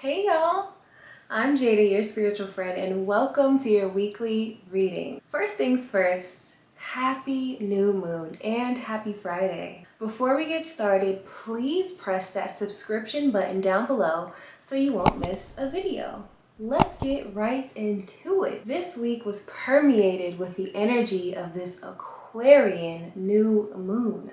Hey y'all, I'm Jada, your spiritual friend, and welcome to your weekly reading. First things first, happy new moon and happy Friday. Before we get started, please press that subscription button down below so you won't miss a video. Let's get right into it. This week was permeated with the energy of this Aquarian new moon.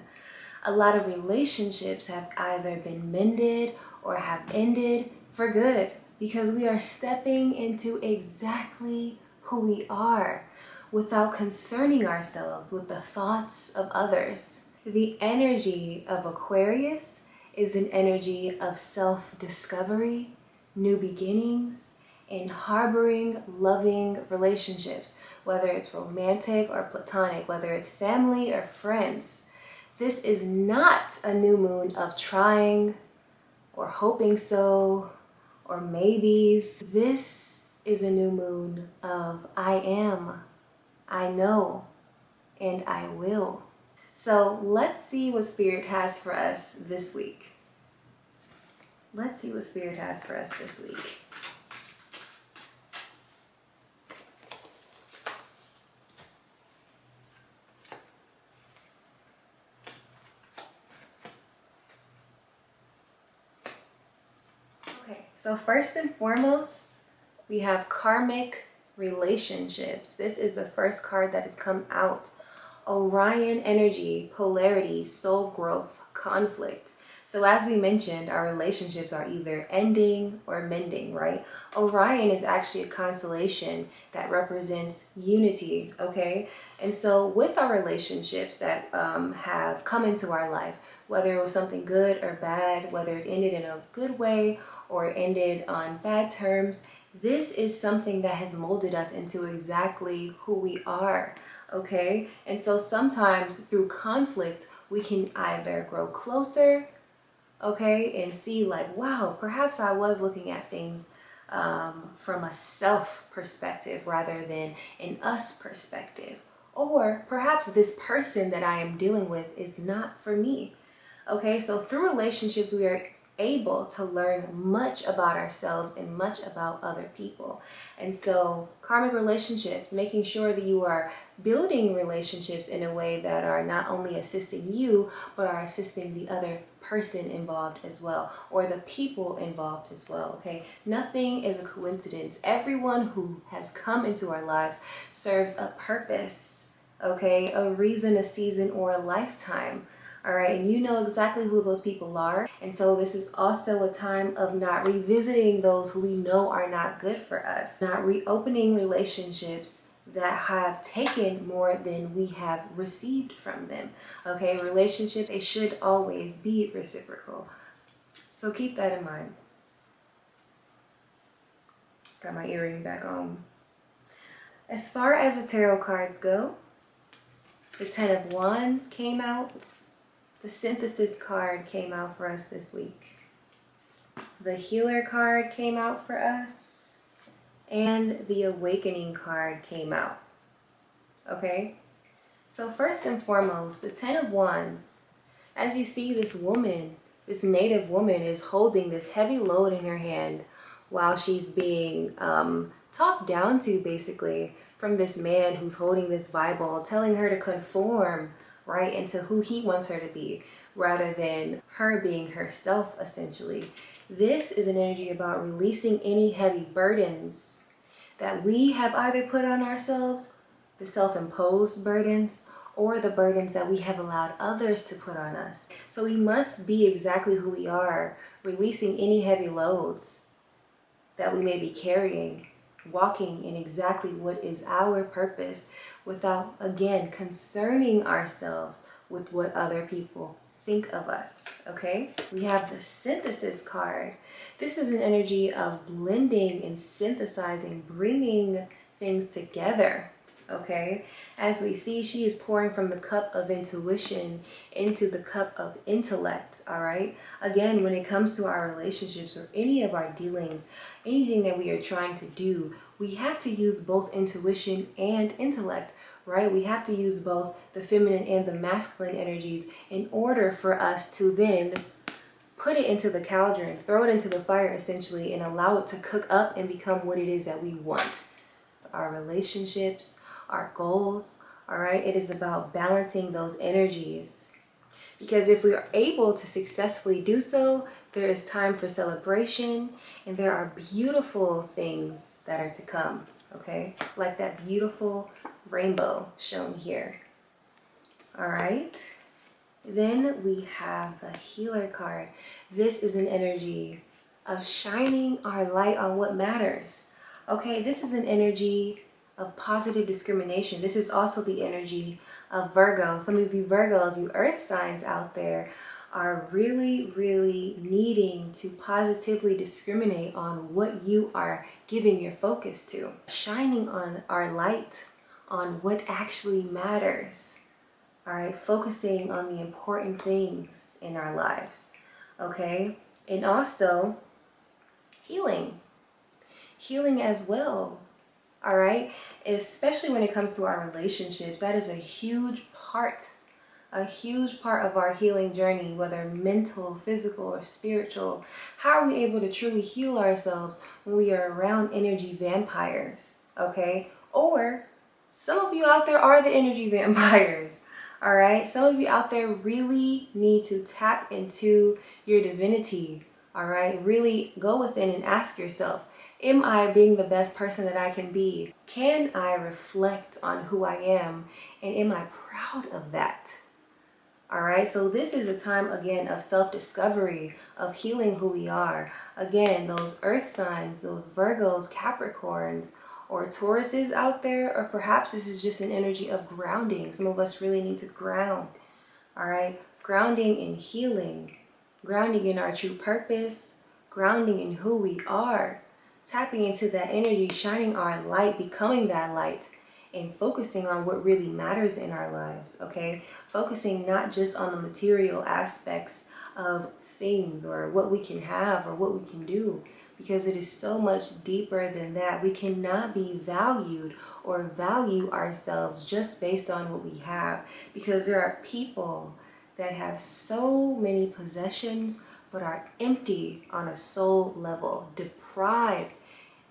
A lot of relationships have either been mended or have ended for good because we are stepping into exactly who we are without concerning ourselves with the thoughts of others. The energy of Aquarius is an energy of self-discovery, new beginnings, and harboring loving relationships, whether it's romantic or platonic, whether it's family or friends. This is not a new moon of trying or hoping so or maybes. This is a new moon of I am, I know, and I will. So let's see what Spirit has for us this week. Let's see what Spirit has for us this week. Okay, so first and foremost, we have karmic relationships. This is the first card that has come out. Orion energy, polarity, soul growth, conflict. So as we mentioned, our relationships are either ending or mending, right? Orion is actually a constellation that represents unity, okay? And so with our relationships that have come into our life, whether it was something good or bad, whether it ended in a good way or it ended on bad terms, this is something that has molded us into exactly who we are, okay? And so sometimes through conflict, we can either grow closer, okay, and see like, wow, perhaps I was looking at things from a self perspective rather than an us perspective. Or perhaps this person that I am dealing with is not for me. Okay, so through relationships, we are able to learn much about ourselves and much about other people. And so karmic relationships, making sure that you are building relationships in a way that are not only assisting you, but are assisting the other person involved as well, or the people involved as well, okay? Nothing is a coincidence. Everyone who has come into our lives serves a purpose, okay? A reason, a season, or a lifetime. All right, and you know exactly who those people are. And so this is also a time of not revisiting those who we know are not good for us, not reopening relationships that have taken more than we have received from them. Okay, relationship, it should always be reciprocal. So keep that in mind. Got my earring back on. As far as the tarot cards go, the Ten of Wands came out. The Synthesis card came out for us this week. The Healer card came out for us. And the Awakening card came out. Okay? So first and foremost, the Ten of Wands. As you see, this woman, this native woman is holding this heavy load in her hand while she's being talked down to, basically, from this man who's holding this Bible, telling her to conform right into who he wants her to be rather than her being herself, essentially. This is an energy about releasing any heavy burdens that we have either put on ourselves, the self-imposed burdens, or the burdens that we have allowed others to put on us. So we must be exactly who we are, releasing any heavy loads that we may be carrying, walking in exactly what is our purpose without, again, concerning ourselves with what other people think of us, okay? We have the Synthesis card. This is an energy of blending and synthesizing, bringing things together, okay? As we see, she is pouring from the cup of intuition into the cup of intellect, all right? Again, when it comes to our relationships or any of our dealings, anything that we are trying to do, we have to use both intuition and intellect, right? We have to use both the feminine and the masculine energies in order for us to then put it into the cauldron, throw it into the fire essentially, and allow it to cook up and become what it is that we want. Our relationships, our goals, all right? It is about balancing those energies. Because if we are able to successfully do so, there is time for celebration and there are beautiful things that are to come, okay? Like that beautiful rainbow shown here. All right. Then we have the healer card. This is an energy of shining our light on what matters. Okay, this is an energy of positive discrimination. This is also the energy of Virgo. Some of you Virgos, you earth signs out there, are really, really needing to positively discriminate on what you are giving your focus to. Shining on our light on what actually matters. All right, focusing on the important things in our lives, okay? And also healing as well, all right? Especially when it comes to our relationships, that is a huge part of our healing journey, whether mental, physical, or spiritual. How are we able to truly heal ourselves when we are around energy vampires, okay? Or some of you out there are the energy vampires. All right, some of you out there really need to tap into your divinity. All right, really go within and ask yourself, am I being the best person that I can be? Can I reflect on who I am? And am I proud of that? All right, so this is a time again of self-discovery, of healing who we are. Again, those earth signs, those Virgos, Capricorns, or Tauruses out there, or perhaps this is just an energy of grounding. Some of us really need to ground, all right? Grounding in healing, grounding in our true purpose, grounding in who we are, tapping into that energy, shining our light, becoming that light, and focusing on what really matters in our lives, okay? Focusing not just on the material aspects of things or what we can have or what we can do, because it is so much deeper than that. We cannot be valued or value ourselves just based on what we have, because there are people that have so many possessions but are empty on a soul level, deprived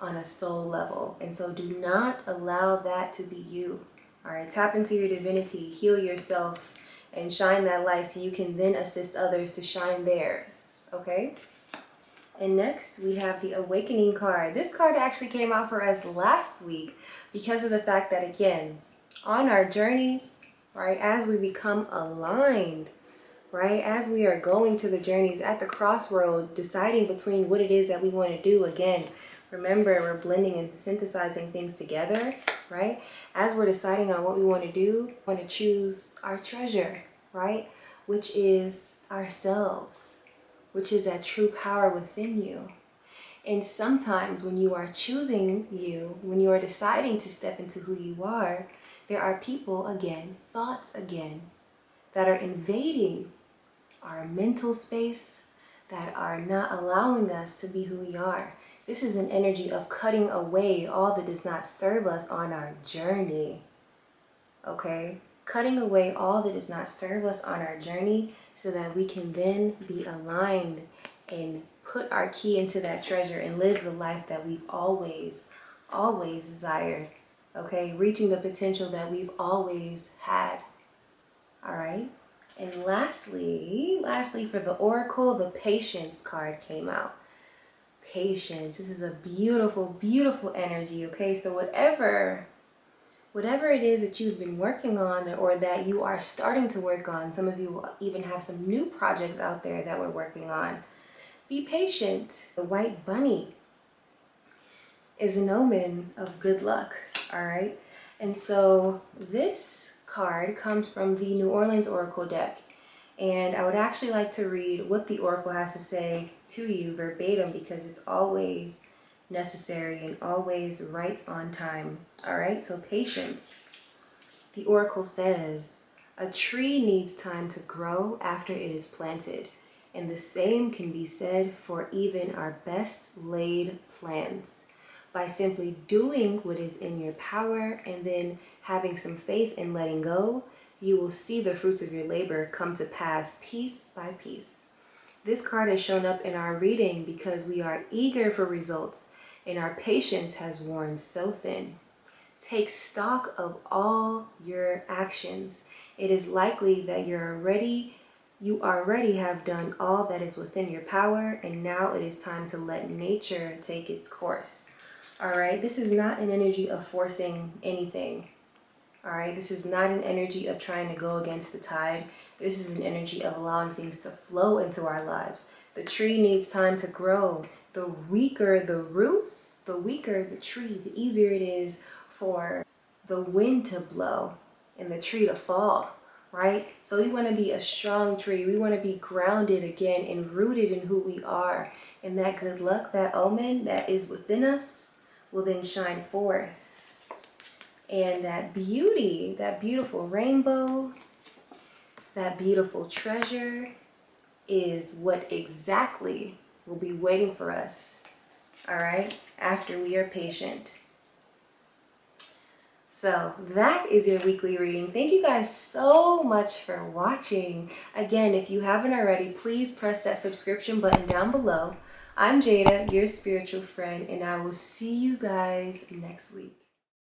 on a soul level. And so do not allow that to be you. All right, tap into your divinity, heal yourself, and shine that light so you can then assist others to shine theirs, okay? And next we have the Awakening card. This card actually came out for us last week because of the fact that, again, on our journeys, right, as we become aligned, right, as we are going to the journeys at the crossroad, deciding between what it is that we want to do, again, remember, we're blending and synthesizing things together, right? As we're deciding on what we want to do, we want to choose our treasure, right? Which is ourselves, which is that true power within you. And sometimes when you are choosing you, when you are deciding to step into who you are, there are people again, thoughts again, that are invading our mental space, that are not allowing us to be who we are. This is an energy of cutting away all that does not serve us on our journey, okay? Cutting away all that does not serve us on our journey so that we can then be aligned and put our key into that treasure and live the life that we've always desired, okay? Reaching the potential that we've always had, all right? And lastly for the Oracle, the Patience card came out. Patience. This is a beautiful, beautiful energy, okay? So whatever it is that you've been working on or that you are starting to work on, some of you even have some new projects out there that we're working on, be patient. The white bunny is an omen of good luck, all right? And so this card comes from the New Orleans Oracle deck. And I would actually like to read what the Oracle has to say to you verbatim, because it's always necessary and always right on time. All right, so patience. The Oracle says, a tree needs time to grow after it is planted. And the same can be said for even our best laid plans. By simply doing what is in your power and then having some faith in letting go, you will see the fruits of your labor come to pass piece by piece. This card has shown up in our reading because we are eager for results and our patience has worn so thin. Take stock of all your actions. It is likely that you already have done all that is within your power, and now it is time to let nature take its course. All right, this is not an energy of forcing anything. All right, this is not an energy of trying to go against the tide. This is an energy of allowing things to flow into our lives. The tree needs time to grow. The weaker the roots, the weaker the tree, the easier it is for the wind to blow and the tree to fall, right? So we want to be a strong tree. We want to be grounded again and rooted in who we are. And that good luck, that omen that is within us will then shine forth. And that beauty, that beautiful rainbow, that beautiful treasure is what exactly will be waiting for us, all right, after we are patient. So that is your weekly reading. Thank you guys so much for watching. Again, if you haven't already, please press that subscription button down below. I'm Jada, your spiritual friend, and I will see you guys next week.